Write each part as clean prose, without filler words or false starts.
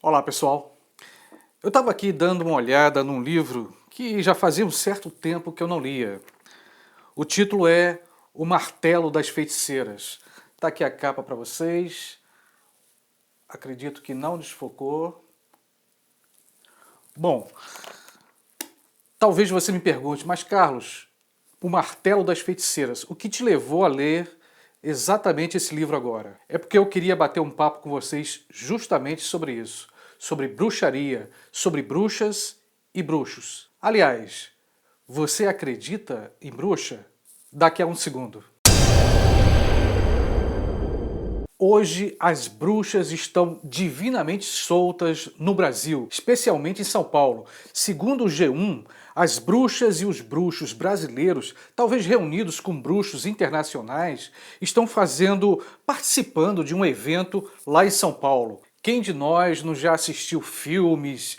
Olá pessoal, eu estava aqui dando uma olhada num livro que já fazia um certo tempo que eu não lia. O título é O Martelo das Feiticeiras. Está aqui a capa para vocês, acredito que não desfocou. Bom, talvez você me pergunte, mas Carlos, O Martelo das Feiticeiras, o que te levou a ler exatamente esse livro agora? É porque eu queria bater um papo com vocês justamente sobre isso, sobre bruxaria, sobre bruxas e bruxos. Aliás, você acredita em bruxa? Daqui a um segundo. Hoje as bruxas estão divinamente soltas no Brasil, especialmente em São Paulo. Segundo o G1, as bruxas e os bruxos brasileiros, talvez reunidos com bruxos internacionais, estão participando de um evento lá em São Paulo. Quem de nós não já assistiu filmes,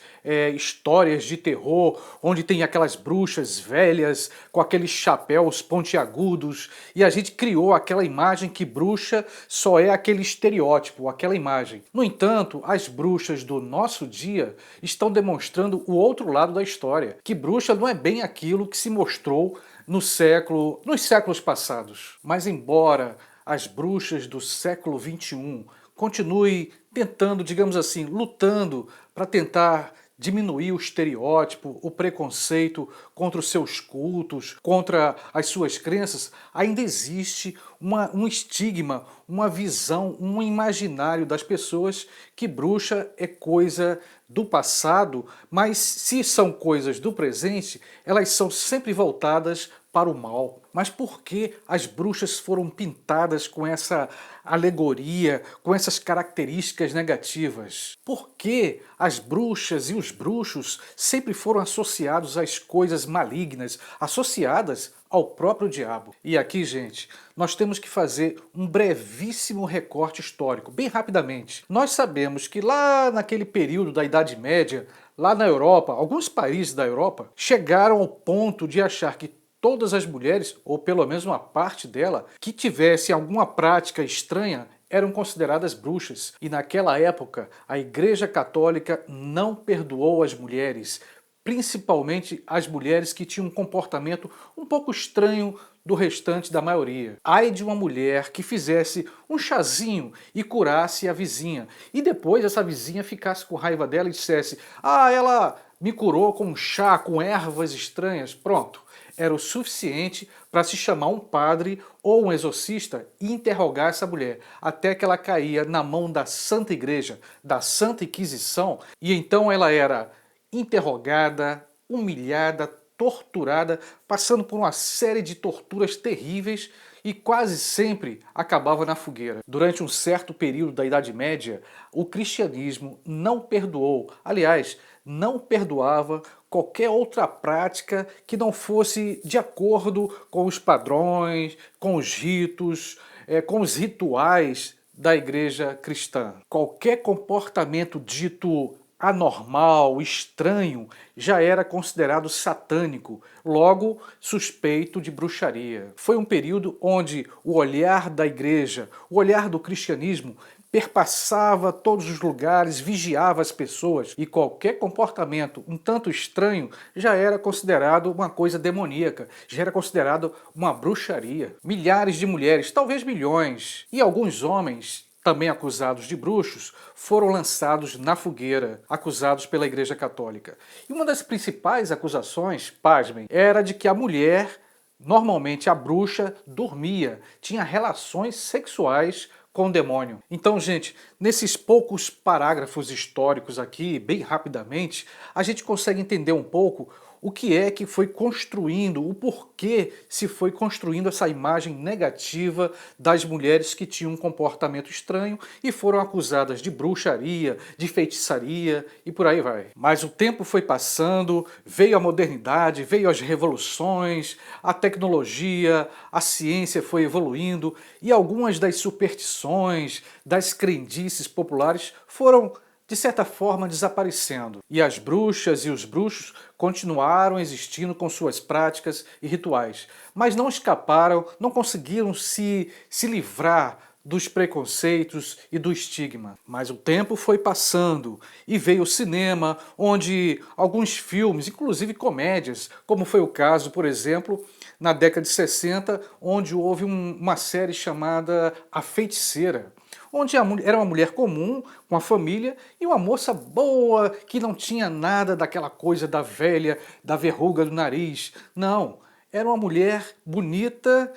histórias de terror, onde tem aquelas bruxas velhas com aqueles chapéus pontiagudos e a gente criou aquela imagem que bruxa só é aquele estereótipo, aquela imagem. No entanto, as bruxas do nosso dia estão demonstrando o outro lado da história, que bruxa não é bem aquilo que se mostrou nos séculos passados. Mas embora as bruxas do século XXI continue tentando, digamos assim, lutando para tentar diminuir o estereótipo, o preconceito contra os seus cultos, contra as suas crenças, ainda existe um estigma, uma visão, um imaginário das pessoas que bruxa é coisa do passado, mas se são coisas do presente, elas são sempre voltadas para o mal. Mas por que as bruxas foram pintadas com essa alegoria, com essas características negativas? Por que as bruxas e os bruxos sempre foram associados às coisas malignas, associadas ao próprio diabo? E aqui, gente, nós temos que fazer um brevíssimo recorte histórico, bem rapidamente. Nós sabemos que lá naquele período da Idade Média, lá na Europa, alguns países da Europa chegaram ao ponto de achar que todas as mulheres, ou pelo menos uma parte dela, que tivesse alguma prática estranha, eram consideradas bruxas. E naquela época, a Igreja Católica não perdoou as mulheres, principalmente as mulheres que tinham um comportamento um pouco estranho do restante da maioria. Ai de uma mulher que fizesse um chazinho e curasse a vizinha, e depois essa vizinha ficasse com raiva dela e dissesse: ah, ela me curou com um chá, com ervas estranhas. Pronto. Era o suficiente para se chamar um padre ou um exorcista e interrogar essa mulher, até que ela caía na mão da Santa Igreja, da Santa Inquisição, e então ela era interrogada, humilhada, torturada, passando por uma série de torturas terríveis e quase sempre acabava na fogueira. Durante um certo período da Idade Média, o cristianismo não perdoou, aliás, não perdoava qualquer outra prática que não fosse de acordo com os padrões, com os ritos, com os rituais da igreja cristã. Qualquer comportamento dito anormal, estranho, já era considerado satânico, logo suspeito de bruxaria. Foi um período onde o olhar da igreja, o olhar do cristianismo, perpassava todos os lugares, vigiava as pessoas, e qualquer comportamento um tanto estranho já era considerado uma coisa demoníaca, já era considerado uma bruxaria. Milhares de mulheres, talvez milhões, e alguns homens também acusados de bruxos, foram lançados na fogueira, acusados pela Igreja Católica. E uma das principais acusações, pasmem, era de que a mulher, normalmente a bruxa, dormia, tinha relações sexuais com o demônio. Então, gente, nesses poucos parágrafos históricos aqui, bem rapidamente, a gente consegue entender um pouco o que é que foi construindo, o porquê se foi construindo essa imagem negativa das mulheres que tinham um comportamento estranho e foram acusadas de bruxaria, de feitiçaria e por aí vai. Mas o tempo foi passando, veio a modernidade, veio as revoluções, a tecnologia, a ciência foi evoluindo e algumas das superstições, das crendices populares foram, de certa forma, desaparecendo. E as bruxas e os bruxos continuaram existindo com suas práticas e rituais, mas não escaparam, não conseguiram se livrar dos preconceitos e do estigma. Mas o tempo foi passando e veio o cinema, onde alguns filmes, inclusive comédias, como foi o caso, por exemplo, na década de 60, onde houve uma série chamada A Feiticeira, onde era uma mulher comum, com a família, e uma moça boa, que não tinha nada daquela coisa da velha, da verruga do nariz. Não, era uma mulher bonita,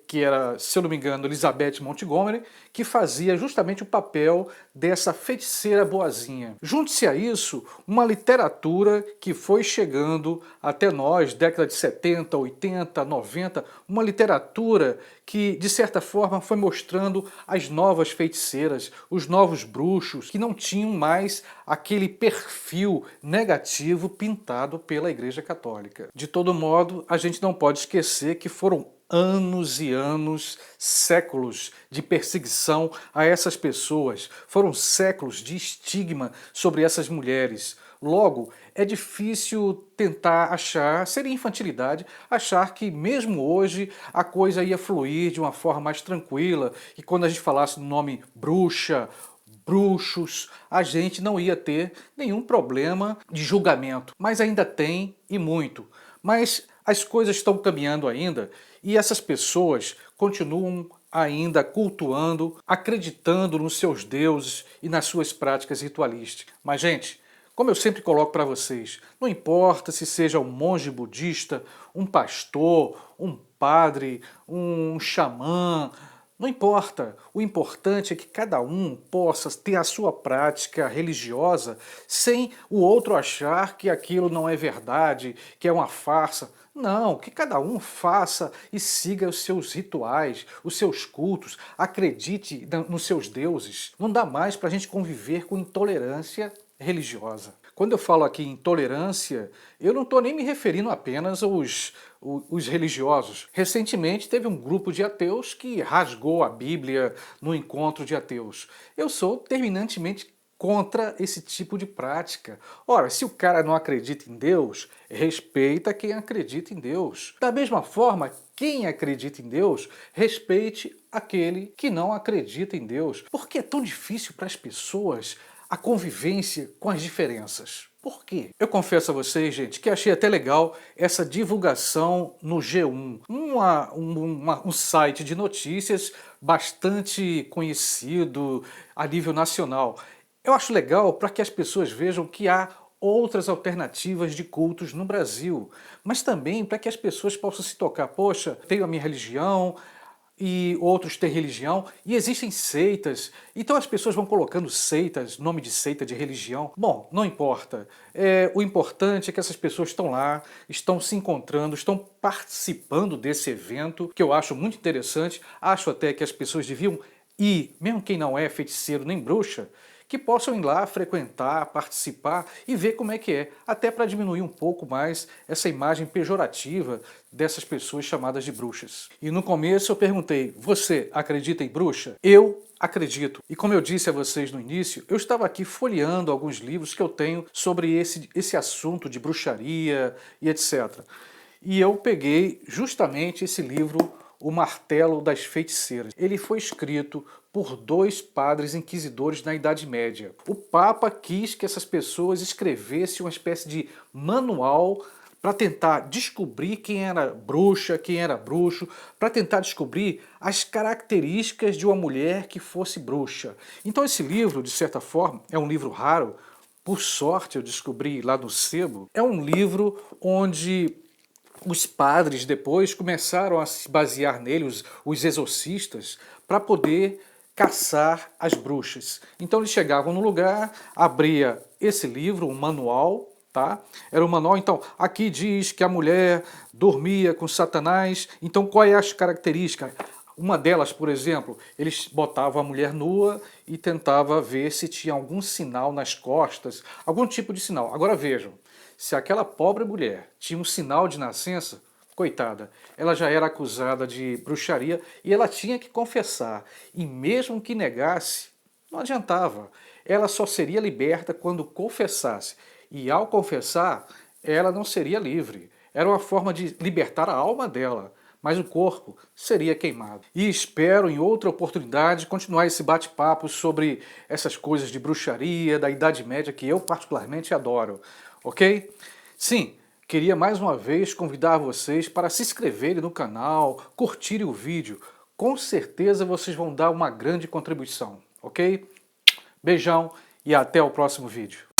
que era, se eu não me engano, Elizabeth Montgomery, que fazia justamente o papel dessa feiticeira boazinha. Junte-se a isso uma literatura que foi chegando até nós, década de 70, 80, 90, uma literatura que, de certa forma, foi mostrando as novas feiticeiras, os novos bruxos, que não tinham mais aquele perfil negativo pintado pela Igreja Católica. De todo modo, a gente não pode esquecer que foram anos e anos, séculos de perseguição a essas pessoas. Foram séculos de estigma sobre essas mulheres. Logo, é difícil tentar achar, seria infantilidade, achar que mesmo hoje a coisa ia fluir de uma forma mais tranquila e quando a gente falasse do nome bruxa, bruxos, a gente não ia ter nenhum problema de julgamento. Mas ainda tem e muito. Mas as coisas estão caminhando ainda e essas pessoas continuam ainda cultuando, acreditando nos seus deuses e nas suas práticas ritualísticas. Mas, gente, como eu sempre coloco para vocês, não importa se seja um monge budista, um pastor, um padre, um xamã, não importa. O importante é que cada um possa ter a sua prática religiosa sem o outro achar que aquilo não é verdade, que é uma farsa. Não, que cada um faça e siga os seus rituais, os seus cultos, acredite nos seus deuses. Não dá mais para a gente conviver com intolerância religiosa. Quando eu falo aqui em intolerância, eu não estou nem me referindo apenas os religiosos. Recentemente teve um grupo de ateus que rasgou a Bíblia no encontro de ateus. Eu sou terminantemente contra esse tipo de prática. Ora, se o cara não acredita em Deus, respeita quem acredita em Deus. Da mesma forma, quem acredita em Deus, respeite aquele que não acredita em Deus. Por que é tão difícil para as pessoas a convivência com as diferenças? Por quê? Eu confesso a vocês, gente, que achei até legal essa divulgação no G1, um site de notícias bastante conhecido a nível nacional. Eu acho legal para que as pessoas vejam que há outras alternativas de cultos no Brasil, mas também para que as pessoas possam se tocar, poxa, tenho a minha religião, e outros têm religião, e existem seitas, então as pessoas vão colocando seitas, nome de seita, de religião. Bom, não importa. O importante é que essas pessoas estão lá, estão se encontrando, estão participando desse evento, que eu acho muito interessante. Acho até que as pessoas deviam ir, mesmo quem não é feiticeiro nem bruxa, que possam ir lá frequentar, participar e ver como é que é, até para diminuir um pouco mais essa imagem pejorativa dessas pessoas chamadas de bruxas. E no começo eu perguntei, você acredita em bruxa? Eu acredito. E como eu disse a vocês no início, eu estava aqui folheando alguns livros que eu tenho sobre esse assunto de bruxaria e etc. E eu peguei justamente esse livro, O Martelo das Feiticeiras. Ele foi escrito por dois padres inquisidores na Idade Média. O Papa quis que essas pessoas escrevessem uma espécie de manual para tentar descobrir quem era bruxa, quem era bruxo, para tentar descobrir as características de uma mulher que fosse bruxa. Então esse livro, de certa forma, é um livro raro, por sorte eu descobri lá no sebo, é um livro onde os padres depois começaram a se basear nele, os exorcistas, para poder caçar as bruxas. Então eles chegavam no lugar, abria esse livro, um manual, tá? Era um manual, então aqui diz que a mulher dormia com Satanás, então qual é as características? Uma delas, por exemplo, eles botavam a mulher nua e tentava ver se tinha algum sinal nas costas, algum tipo de sinal. Agora vejam, se aquela pobre mulher tinha um sinal de nascença, coitada, ela já era acusada de bruxaria e ela tinha que confessar. E mesmo que negasse, não adiantava. Ela só seria liberta quando confessasse. E ao confessar, ela não seria livre. Era uma forma de libertar a alma dela. mas o corpo seria queimado. E espero em outra oportunidade continuar esse bate-papo sobre essas coisas de bruxaria, da Idade Média, que eu particularmente adoro, ok? Sim, queria mais uma vez convidar vocês para se inscreverem no canal, curtirem o vídeo. Com certeza vocês vão dar uma grande contribuição, ok? Beijão e até o próximo vídeo.